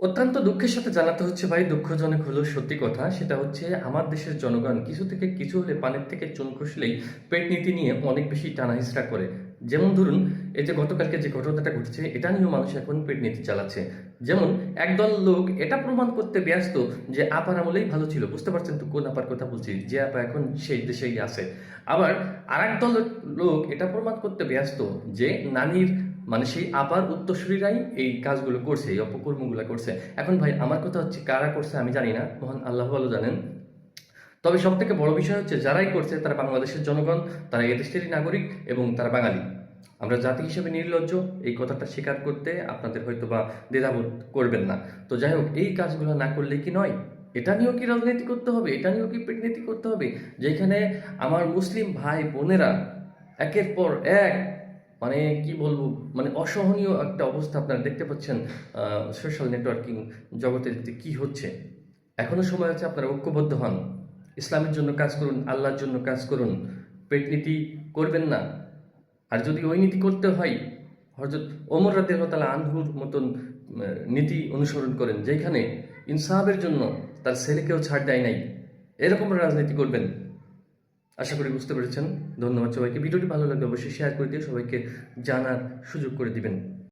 অত্যন্ত দুঃখের সাথে জানাতে হচ্ছে ভাই, দুঃখজনক হলেও সত্যি কথা। সেটা হচ্ছে আমার দেশের জনগণ কিছু থেকে কিছু হলে, পানির থেকে চুন খসলেই পেট নীতি নিয়ে অনেক বেশি টানাহিঁচড়া করে। যেমন ধরুন, এই যে গতকালকে যে ঘটনাটা ঘটেছে, এটা নিয়েও মানুষ এখন পেট নীতি চালাচ্ছে। যেমন একদল লোক এটা প্রমাণ করতে ব্যস্ত যে আপার আমলেই ভালো ছিল। বুঝতে পারছেন তো কোন আপার কথা বলছি? যে আপা এখন সেই দেশেই আছে। আবার আর এক দল লোক এটা প্রমাণ করতে ব্যস্ত যে নানির, মানে সেই আপার উত্তরসূরিরাই এই কাজগুলো করছে, এই অপকর্মগুলো করছে। এখন ভাই আমার কথা হচ্ছে, কারা করছে আমি জানি না, মহান আল্লাহ ভালো জানেন। তবে সব থেকে বড় বিষয় হচ্ছে, যারাই করছে তারা বাংলাদেশের জনগণ, তারা এদেশেরই নাগরিক এবং তারা বাঙালি। আমরা জাতি হিসেবে নির্লজ্জ, এই কথাটা স্বীকার করতে আপনাদের হয়তো বা দ্বিধাবোধ করবেন না। তো যাই হোক, এই কাজগুলো না করলে কি নয়? এটা নিয়েও কি রাজনীতি করতে হবে? এটা নিয়েও কি পেটনীতি করতে হবে? যেখানে আমার মুসলিম ভাই বোনেরা একের পর এক, মানে কি বলবো, মানে অসহনীয় একটা অবস্থা আপনারা দেখতে পাচ্ছেন সোশ্যাল নেটওয়ার্কিং জগতে যে কি হচ্ছে। এখনো সময় আছে, আপনারা ঐক্যবদ্ধ হন, ইসলামের জন্য কাজ করুন, আল্লাহর জন্য কাজ করুন, পেটনীতি করবেন না। আর যদি ওই নীতি করতে হয়, হযরত ওমর রাদিয়াল্লাহু তাআলা আনহুর মতন নীতি অনুসরণ করেন, যেখানে ইনসাফের জন্য তার ছেলেকেও ছাড় দেয় নাই, এরকম রাজনীতি করবেন। আশা করি বুঝতে পেরেছেন। ধন্যবাদ সবাইকে। ভিডিওটি ভালো লাগলে অবশ্যই শেয়ার করে দিয়ে সবাইকে জানার সুযোগ করে দিবেন।